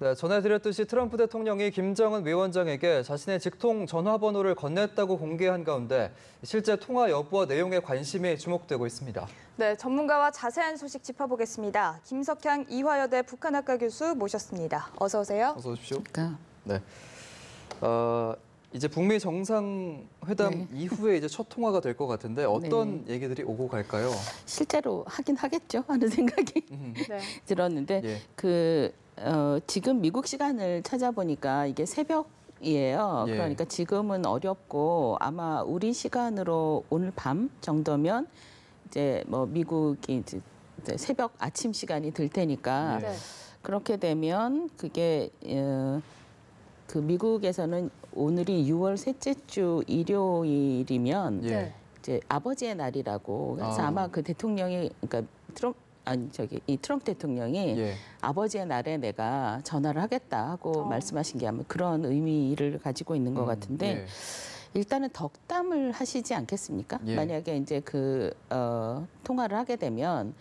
네, 전해드렸듯이 트럼프 대통령이 김정은 위원장에게 자신의 직통 전화번호를 건넸다고 공개한 가운데 실제 통화 여부와 내용에 관심이 주목되고 있습니다. 네, 전문가와 자세한 소식 짚어보겠습니다. 김석향 이화여대 북한학과 교수 모셨습니다. 어서 오세요. 어서 오십시오. 네. 이제 북미 정상회담 이후에 이제 첫 통화가 될 것 같은데 어떤 얘기들이 오고 갈까요? 실제로 하긴 하겠죠 하는 생각이 들었는데 지금 미국 시간을 찾아보니까 이게 새벽이에요. 그러니까 지금은 어렵고 아마 우리 시간으로 오늘 밤 정도면 이제 뭐 미국이 이제 새벽 아침 시간이 될 테니까 그렇게 되면 그게 그 미국에서는 오늘이 6월 셋째 주 일요일이면 이제 아버지의 날이라고 그래서 아마 그 대통령이 그러니까 트럼프 대통령이 아버지의 날에 내가 전화를 하겠다 하고 말씀하신 게 아마 그런 의미를 가지고 있는 것 같은데 일단은 덕담을 하시지 않겠습니까? 만약에 이제 통화를 하게 되면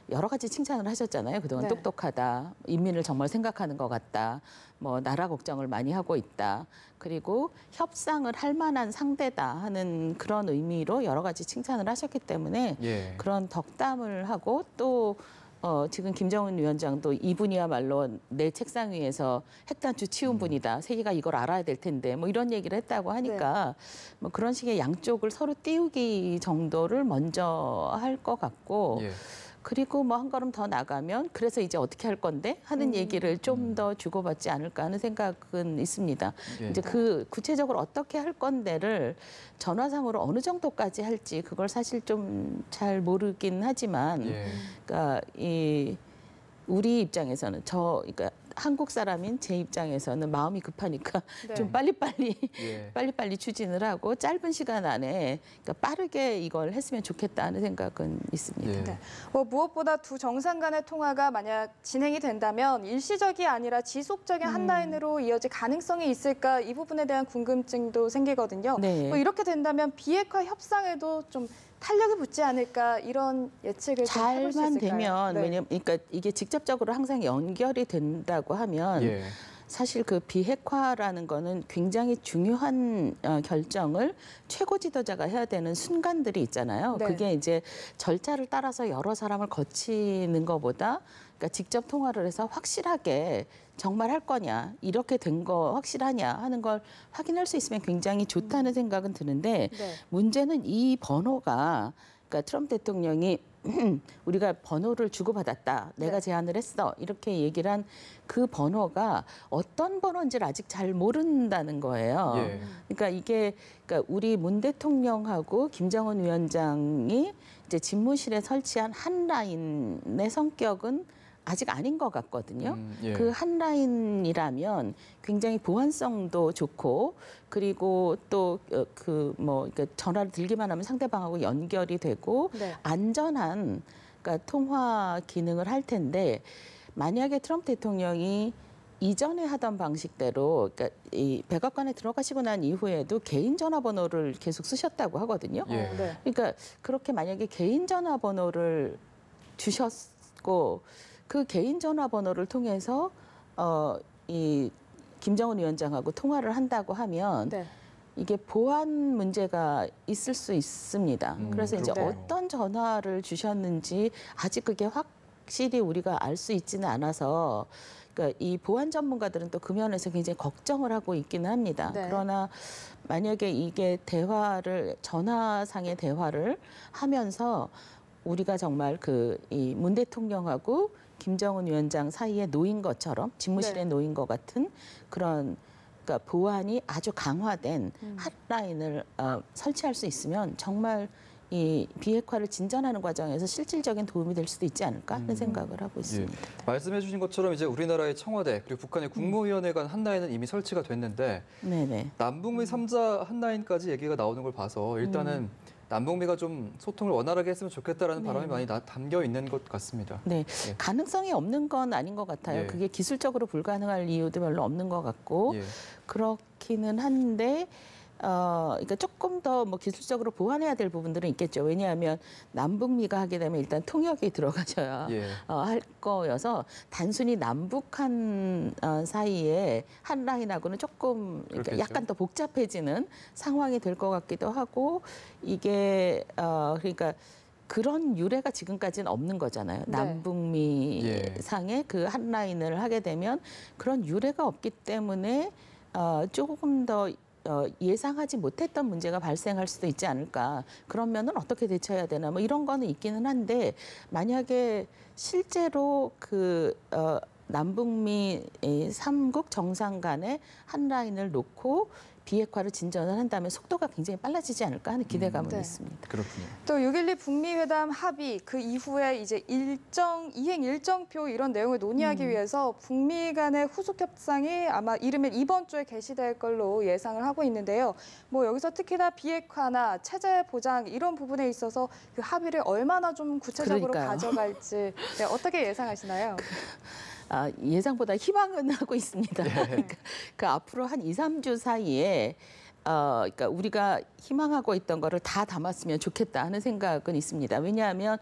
여러 가지 칭찬을 하셨잖아요. 그동안 똑똑하다, 인민을 정말 생각하는 것 같다, 뭐 나라 걱정을 많이 하고 있다, 그리고 협상을 할 만한 상대다 하는 그런 의미로 여러 가지 칭찬을 하셨기 때문에 그런 덕담을 하고 또 지금 김정은 위원장도 이분이야말로 내 책상 위에서 핵단추 치운 분이다. 세계가 이걸 알아야 될 텐데 뭐 이런 얘기를 했다고 하니까 뭐 그런 식의 양쪽을 서로 띄우기 정도를 먼저 할 것 같고 그리고 뭐 한 걸음 더 나가면 그래서 이제 어떻게 할 건데 하는 얘기를 좀 더 주고받지 않을까 하는 생각은 있습니다. 이제 그 구체적으로 어떻게 할 건데를 전화상으로 어느 정도까지 할지 그걸 사실 좀 잘 모르긴 하지만 그러니까 우리 입장에서는 그러니까 한국 사람인 제 입장에서는 마음이 급하니까 좀 빨리빨리 추진을 하고 짧은 시간 안에 그러니까 빠르게 이걸 했으면 좋겠다는 생각은 있습니다. 무엇보다 두 정상 간의 통화가 만약 진행이 된다면 일시적이 아니라 지속적인 한 라인으로 이어질 가능성이 있을까 이 부분에 대한 궁금증도 생기거든요. 뭐 이렇게 된다면 비핵화 협상에도 좀 탄력이 붙지 않을까 이런 예측을 좀 해볼 수 있을까요? 잘만 되면 왜냐면 그러니까 이게 직접적으로 항상 연결이 된다고 하면 사실 그 비핵화라는 거는 굉장히 중요한 결정을 최고 지도자가 해야 되는 순간들이 있잖아요. 그게 이제 절차를 따라서 여러 사람을 거치는 것보다 그러니까 직접 통화를 해서 확실하게 정말 할 거냐, 이렇게 된 거 확실하냐 하는 걸 확인할 수 있으면 굉장히 좋다는 생각은 드는데 문제는 이 번호가 그러니까 트럼프 대통령이 우리가 번호를 주고받았다. 내가 제안을 했어. 이렇게 얘기를 한 그 번호가 어떤 번호인지를 아직 잘 모른다는 거예요. 그러니까 이게 그러니까 우리 문 대통령하고 김정은 위원장이 이제 집무실에 설치한 한 라인의 성격은 아직 아닌 것 같거든요. 그 한 라인이라면 굉장히 보안성도 좋고 그리고 또 그러니까 전화를 들기만 하면 상대방하고 연결이 되고 안전한 그러니까 통화 기능을 할 텐데 만약에 트럼프 대통령이 이전에 하던 방식대로 그러니까 이 백악관에 들어가시고 난 이후에도 개인 전화번호를 계속 쓰셨다고 하거든요. 그러니까 그렇게 만약에 개인 전화번호를 주셨고 그 개인 전화번호를 통해서 이 김정은 위원장하고 통화를 한다고 하면 이게 보안 문제가 있을 수 있습니다. 그래서 이제 어떤 전화를 주셨는지 아직 그게 확실히 우리가 알 수 있지는 않아서 그러니까 이 보안 전문가들은 또 그 면에서 굉장히 걱정을 하고 있기는 합니다. 그러나 만약에 이게 전화상의 대화를 하면서 우리가 정말 이 문 대통령하고 김정은 위원장 사이에 놓인 것처럼 집무실에 놓인 것 같은 그런 그러니까 보안이 아주 강화된 핫라인을 설치할 수 있으면 정말 이 비핵화를 진전하는 과정에서 실질적인 도움이 될 수도 있지 않을까 하는 생각을 하고 있습니다. 말씀해 주신 것처럼 이제 우리나라의 청와대 그리고 북한의 국무위원회 간 한 라인은 이미 설치가 됐는데 남북미 3자 한 라인까지 얘기가 나오는 걸 봐서 일단은 남북미가 좀 소통을 원활하게 했으면 좋겠다라는 바람이 많이 담겨 있는 것 같습니다. 가능성이 없는 건 아닌 것 같아요. 그게 기술적으로 불가능할 이유도 별로 없는 것 같고 그렇기는 한데 그러니까 조금 더 뭐 기술적으로 보완해야 될 부분들은 있겠죠. 왜냐하면 남북미가 하게 되면 일단 통역이 들어가셔야 할 거여서 단순히 남북한 사이에 한 라인하고는 조금 그러니까 약간 더 복잡해지는 상황이 될 것 같기도 하고 이게 그러니까 그런 유례가 지금까지는 없는 거잖아요. 네. 남북미 상의 그 한 라인을 하게 되면 그런 유례가 없기 때문에 조금 더 예상하지 못했던 문제가 발생할 수도 있지 않을까. 그러면은 어떻게 대처해야 되나 뭐 이런 거는 있기는 한데 만약에 실제로 남북미 3국 정상 간의 한 라인을 놓고 비핵화를 진전을 한다면 속도가 굉장히 빨라지지 않을까 하는 기대감은 있습니다. 그렇군요. 또 6.12 북미 회담 합의 그 이후에 이제 이행 일정표 이런 내용을 논의하기 위해서 북미 간의 후속 협상이 아마 이르면 이번 주에 개시될 걸로 예상을 하고 있는데요. 뭐 여기서 특히나 비핵화나 체제 보장 이런 부분에 있어서 그 합의를 얼마나 좀 구체적으로 가져갈지 어떻게 예상하시나요? 예상보다 희망은 하고 있습니다. 그러니까 그 앞으로 한 2, 3주 사이에 그러니까 우리가 희망하고 있던 거를 다 담았으면 좋겠다 하는 생각은 있습니다. 왜냐하면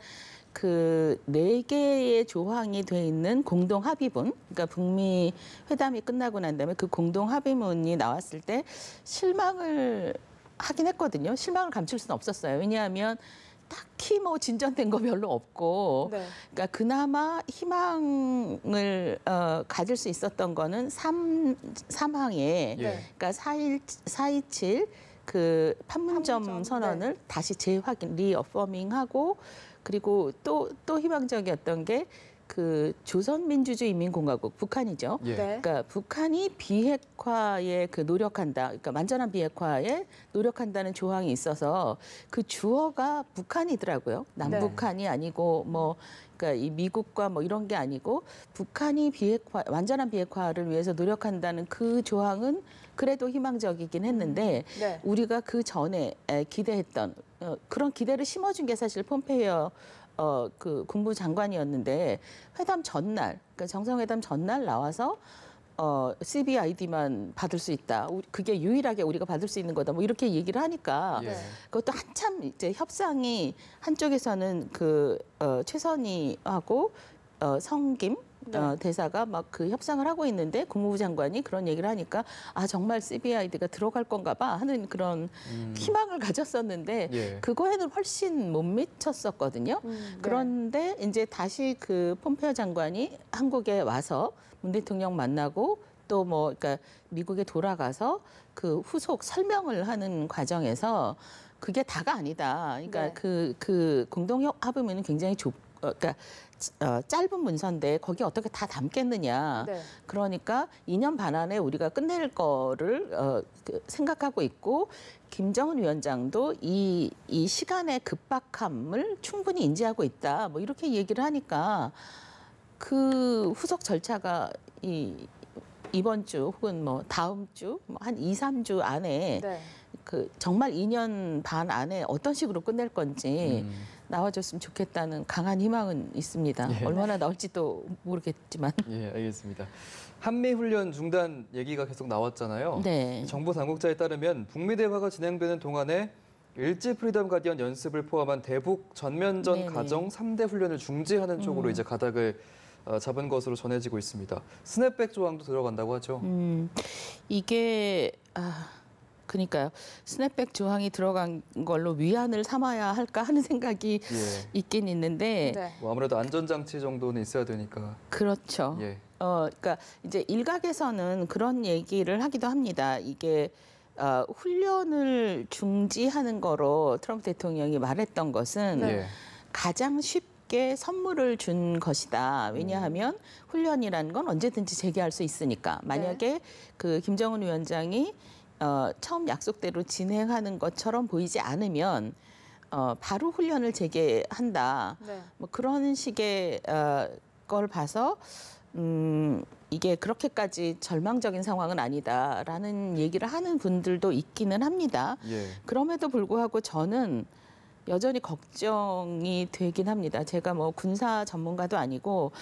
그 4개의 조항이 돼 있는 공동 합의문, 그러니까 북미 회담이 끝나고 난 다음에 그 공동 합의문이 나왔을 때 실망을 하긴 했거든요. 실망을 감출 수는 없었어요. 왜냐하면 딱히 뭐 진전된 거 별로 없고, 그러니까 그나마 희망을 가질 수 있었던 거는 3항에, 그러니까 4.27 그 판문점 선언을 다시 재확인, 리어포밍하고, 그리고 또 희망적이었던 게 그 조선민주주의인민공화국 북한이죠. 그러니까 북한이 비핵화에 노력한다. 그러니까 완전한 비핵화에 노력한다는 조항이 있어서 그 주어가 북한이더라고요. 남북한이 아니고 뭐 그러니까 이 미국과 뭐 이런 게 아니고 북한이 완전한 비핵화를 위해서 노력한다는 그 조항은 그래도 희망적이긴 했는데 우리가 그 전에 기대했던 그런 기대를 심어준 게 사실 폼페이오 그 국무장관이었는데 회담 전날, 그러니까 정상회담 전날 나와서 CBID만 받을 수 있다. 그게 유일하게 우리가 받을 수 있는 거다. 뭐 이렇게 얘기를 하니까 그것도 한참 이제 협상이 한쪽에서는 최선희하고 성김 대사가 막 그 협상을 하고 있는데 국무부 장관이 그런 얘기를 하니까 정말 CBID가 들어갈 건가 봐 하는 그런 희망을 가졌었는데 그거에는 훨씬 못 미쳤었거든요. 그런데 이제 다시 그 폼페이오 장관이 한국에 와서 문 대통령 만나고 또 뭐 그러니까 미국에 돌아가서 그 후속 설명을 하는 과정에서 그게 다가 아니다. 그러니까 그 공동 합의문은 굉장히 그러니까 짧은 문서인데 거기에 어떻게 다 담겠느냐. 그러니까 2년 반 안에 우리가 끝낼 거를 생각하고 있고 김정은 위원장도 이 시간의 급박함을 충분히 인지하고 있다. 뭐 이렇게 얘기를 하니까 그 후속 절차가 이번 주 혹은 뭐 다음 주 한 2, 3주 안에 그 정말 2년 반 안에 어떤 식으로 끝낼 건지 나와줬으면 좋겠다는 강한 희망은 있습니다. 얼마나 나올지도 모르겠지만. 알겠습니다. 한미훈련 중단 얘기가 계속 나왔잖아요. 정부 당국자에 따르면 북미 대화가 진행되는 동안에 일제 프리덤 가디언 연습을 포함한 대북 전면전 가정 3대 훈련을 중지하는 쪽으로 이제 가닥을 잡은 것으로 전해지고 있습니다. 스냅백 조항도 들어간다고 하죠. 이게 그러니까요. 스냅백 조항이 들어간 걸로 위안을 삼아야 할까 하는 생각이 있긴 있는데 뭐 아무래도 안전장치 정도는 있어야 되니까. 그렇죠. 그러니까 이제 일각에서는 그런 얘기를 하기도 합니다. 이게 훈련을 중지하는 거로 트럼프 대통령이 말했던 것은 가장 쉽게 선물을 준 것이다. 왜냐하면 훈련이라는 건 언제든지 재개할 수 있으니까. 만약에 그 김정은 위원장이 처음 약속대로 진행하는 것처럼 보이지 않으면 바로 훈련을 재개한다. 뭐 그런 식의 걸 봐서 이게 그렇게까지 절망적인 상황은 아니다라는 얘기를 하는 분들도 있기는 합니다. 그럼에도 불구하고 저는 여전히 걱정이 되긴 합니다. 제가 뭐 군사 전문가도 아니고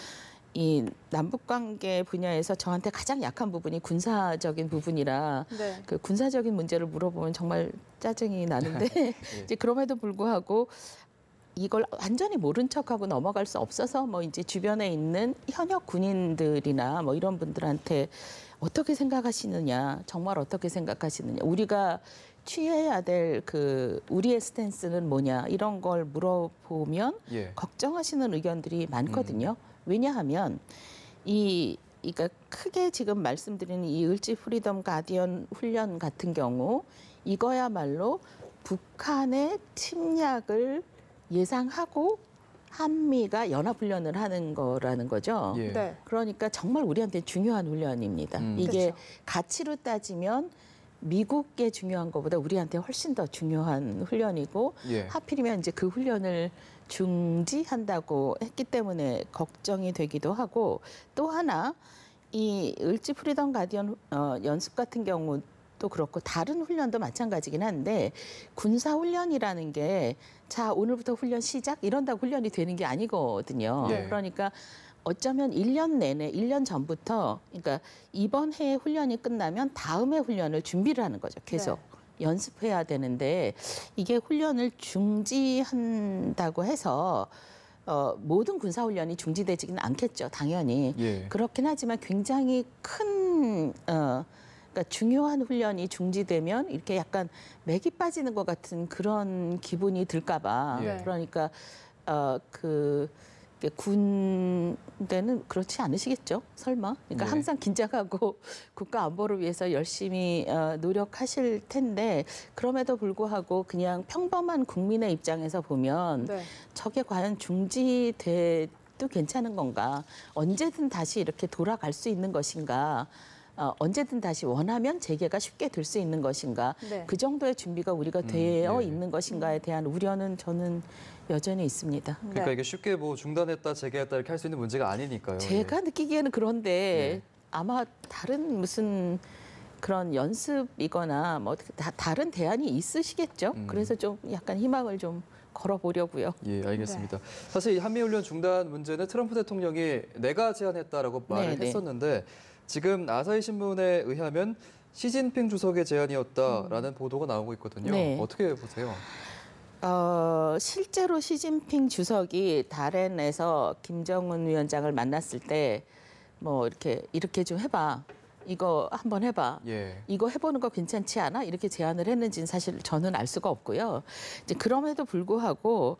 이 남북 관계 분야에서 저한테 가장 약한 부분이 군사적인 부분이라 네. 그 군사적인 문제를 물어보면 정말 짜증이 나는데 이제 그럼에도 불구하고 이걸 완전히 모른 척하고 넘어갈 수 없어서 뭐 이제 주변에 있는 현역 군인들이나 뭐 이런 분들한테 어떻게 생각하시느냐, 정말 어떻게 생각하시느냐, 우리가 취해야 될 그 우리의 스탠스는 뭐냐 이런 걸 물어보면 걱정하시는 의견들이 많거든요. 왜냐하면 그러니까 크게 지금 말씀드리는 이 을지 프리덤 가디언 훈련 같은 경우 이거야말로 북한의 침략을 예상하고 한미가 연합훈련을 하는 거라는 거죠. 네. 그러니까 정말 우리한테 중요한 훈련입니다. 이게 그렇죠. 가치로 따지면 미국에 중요한 것보다 우리한테 훨씬 더 중요한 훈련이고 하필이면 이제 그 훈련을 중지한다고 했기 때문에 걱정이 되기도 하고 또 하나 이 을지 프리덤 가디언 연습 같은 경우도 그렇고 다른 훈련도 마찬가지긴 한데 군사 훈련이라는 게 자 오늘부터 훈련 시작 이런다고 훈련이 되는 게 아니거든요. 그러니까 어쩌면 1년 내내 1년 전부터 그러니까 이번 해에 훈련이 끝나면 다음 해 훈련을 준비를 하는 거죠. 계속 연습해야 되는데 이게 훈련을 중지한다고 해서 모든 군사 훈련이 중지되지는 않겠죠. 당연히. 그렇긴 하지만 굉장히 큰 그러니까 중요한 훈련이 중지되면 이렇게 약간 맥이 빠지는 것 같은 그런 기분이 들까 봐. 그러니까 군대는 그렇지 않으시겠죠? 설마? 그러니까 항상 긴장하고 국가 안보를 위해서 열심히 노력하실 텐데 그럼에도 불구하고 그냥 평범한 국민의 입장에서 보면 저게 과연 중지돼도 괜찮은 건가? 언제든 다시 이렇게 돌아갈 수 있는 것인가? 언제든 다시 원하면 재개가 쉽게 될 수 있는 것인가? 그 정도의 준비가 우리가 되어 있는 것인가에 대한 우려는 저는 여전히 있습니다. 그러니까 이게 쉽게 뭐 중단했다 재개했다 이렇게 할 수 있는 문제가 아니니까요. 제가 느끼기에는 그런데 아마 다른 무슨 그런 연습이거나 뭐 다른 대안이 있으시겠죠. 그래서 좀 약간 희망을 좀 걸어보려고요. 예, 알겠습니다. 사실 이 한미훈련 중단 문제는 트럼프 대통령이 내가 제안했다라고 말을 했었는데 지금 아사히 신문에 의하면 시진핑 주석의 제안이었다라는 보도가 나오고 있거든요. 어떻게 보세요? 실제로 시진핑 주석이 다롄에서 김정은 위원장을 만났을 때 뭐 이렇게 좀 해봐. 이거 한번 해봐. 이거 해보는 거 괜찮지 않아? 이렇게 제안을 했는지는 사실 저는 알 수가 없고요. 이제 그럼에도 불구하고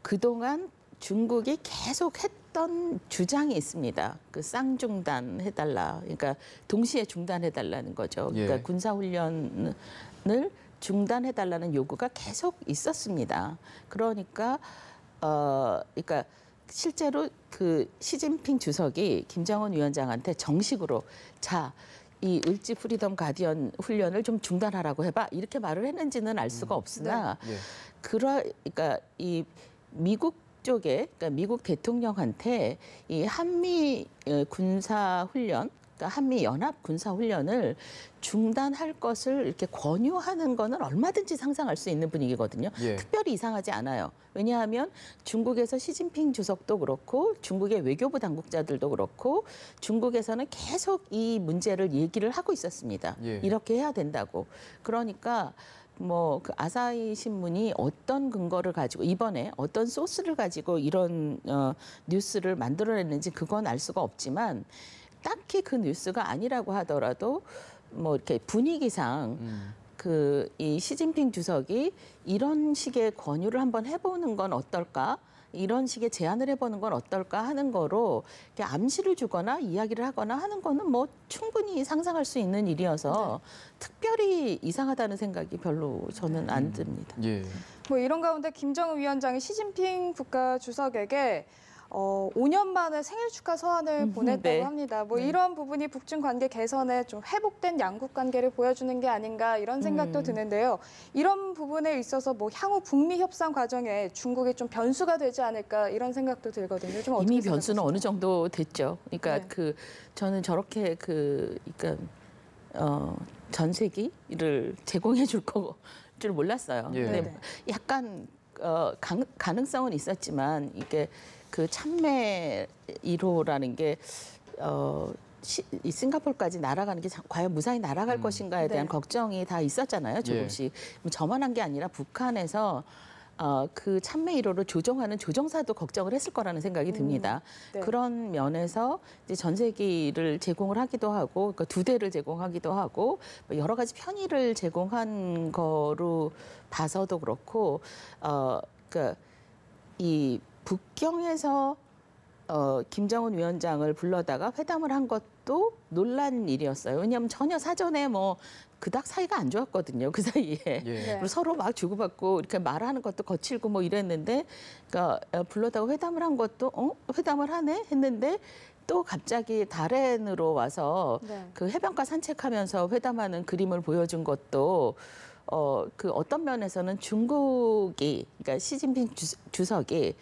그동안 중국이 계속 했던 주장이 있습니다. 그 쌍중단 해달라. 그러니까 동시에 중단해달라는 거죠. 그러니까 군사훈련을 중단해달라는 요구가 계속 있었습니다. 그러니까 실제로 그 시진핑 주석이 김정은 위원장한테 정식으로 이 을지 프리덤 가디언 훈련을 좀 중단하라고 해봐 이렇게 말을 했는지는 알 수가 없으나 그러니까 이 미국 쪽에 그러니까 미국 대통령한테 이 한미 군사 훈련 그러니까 한미 연합 군사 훈련을 중단할 것을 이렇게 권유하는 거는 얼마든지 상상할 수 있는 분위기거든요. 특별히 이상하지 않아요. 왜냐하면 중국에서 시진핑 주석도 그렇고 중국의 외교부 당국자들도 그렇고 중국에서는 계속 이 문제를 얘기를 하고 있었습니다. 이렇게 해야 된다고. 그러니까 뭐 그 아사히 신문이 어떤 근거를 가지고 이번에 어떤 소스를 가지고 이런 뉴스를 만들어냈는지 그건 알 수가 없지만 딱히 그 뉴스가 아니라고 하더라도 뭐 이렇게 분위기상 이 시진핑 주석이 이런 식의 권유를 한번 해보는 건 어떨까? 이런 식의 제안을 해보는 건 어떨까 하는 거로 이렇게 암시를 주거나 이야기를 하거나 하는 거는 뭐 충분히 상상할 수 있는 일이어서 특별히 이상하다는 생각이 별로 저는 안 듭니다. 뭐 이런 가운데 김정은 위원장이 시진핑 국가 주석에게 5년 만에 생일 축하 서한을 보냈다고 합니다. 뭐 이런 부분이 북중 관계 개선에 좀 회복된 양국 관계를 보여주는 게 아닌가 이런 생각도 드는데요. 이런 부분에 있어서 뭐 향후 북미 협상 과정에 중국이 좀 변수가 되지 않을까 이런 생각도 들거든요. 좀 어떻게 이미 변수는 어느 정도 됐죠. 그러니까 저는 저렇게 전세기를 제공해 줄 몰랐어요. 근데 약간 가능성은 있었지만 이게 그 참매 1호라는 게 이 싱가포르까지 날아가는 게 과연 무사히 날아갈 것인가에 대한 걱정이 다 있었잖아요. 조금씩. 저만 한 게 아니라 북한에서 그 참매 1호를 조종하는 조종사도 걱정을 했을 거라는 생각이 듭니다. 그런 면에서 이제 전세기를 제공을 하기도 하고, 그러니까 2대를 제공하기도 하고, 여러 가지 편의를 제공한 거로 봐서도 그렇고, 그러니까 이 북경에서 김정은 위원장을 불러다가 회담을 한 것도 놀란 일이었어요. 왜냐하면 전혀 사전에 뭐 그닥 사이가 안 좋았거든요. 그 사이에. 그리고 서로 막 주고받고 이렇게 말하는 것도 거칠고 뭐 이랬는데, 그러니까 불러다가 회담을 한 것도 회담을 하네 했는데 또 갑자기 다롄으로 와서 그 해변가 산책하면서 회담하는 그림을 보여준 것도 그 어떤 면에서는 중국이, 그러니까 시진핑 주석이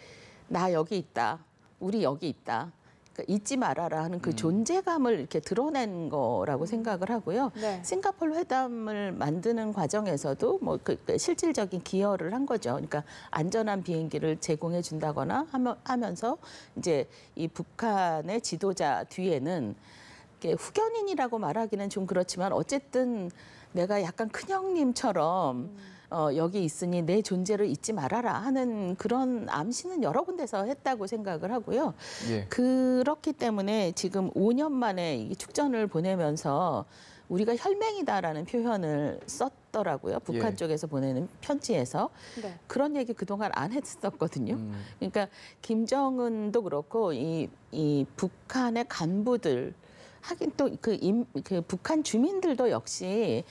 나 여기 있다. 우리 여기 있다. 그러니까 잊지 말아라 하는 그 존재감을 이렇게 드러낸 거라고 생각을 하고요. 싱가포르 회담을 만드는 과정에서도 뭐 그 실질적인 기여를 한 거죠. 그러니까 안전한 비행기를 제공해 준다거나 하면서 이제 이 북한의 지도자 뒤에는 후견인이라고 말하기는 좀 그렇지만 어쨌든 내가 약간 큰형님처럼 여기 있으니 내 존재를 잊지 말아라 하는 그런 암시는 여러 군데서 했다고 생각을 하고요. 그렇기 때문에 지금 5년 만에 이 축전을 보내면서 우리가 혈맹이다라는 표현을 썼더라고요. 북한 쪽에서 보내는 편지에서. 그런 얘기 그동안 안 했었거든요. 그러니까 김정은도 그렇고 이 북한의 간부들, 하긴 또 그 북한 주민들도 역시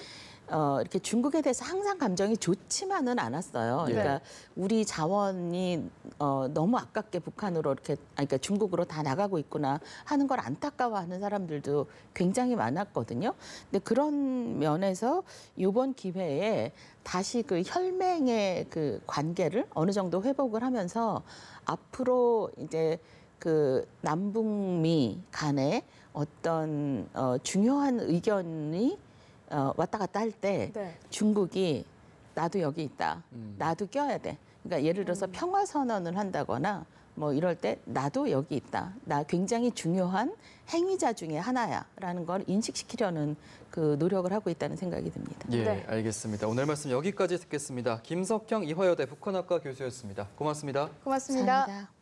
이렇게 중국에 대해서 항상 감정이 좋지만은 않았어요. 그러니까 우리 자원이 너무 아깝게 북한으로 이렇게, 그러니까 중국으로 다 나가고 있구나 하는 걸 안타까워하는 사람들도 굉장히 많았거든요. 근데 그런 면에서 이번 기회에 다시 그 혈맹의 그 관계를 어느 정도 회복을 하면서 앞으로 이제 그 남북미 간에 어떤 중요한 의견이 왔다 갔다 할 때 중국이 나도 여기 있다. 나도 껴야 돼. 그러니까 예를 들어서 평화 선언을 한다거나 뭐 이럴 때 나도 여기 있다. 나 굉장히 중요한 행위자 중에 하나야라는 걸 인식시키려는 그 노력을 하고 있다는 생각이 듭니다. 알겠습니다. 오늘 말씀 여기까지 듣겠습니다. 김석형 이화여대 북한학과 교수였습니다. 고맙습니다. 고맙습니다. 감사합니다.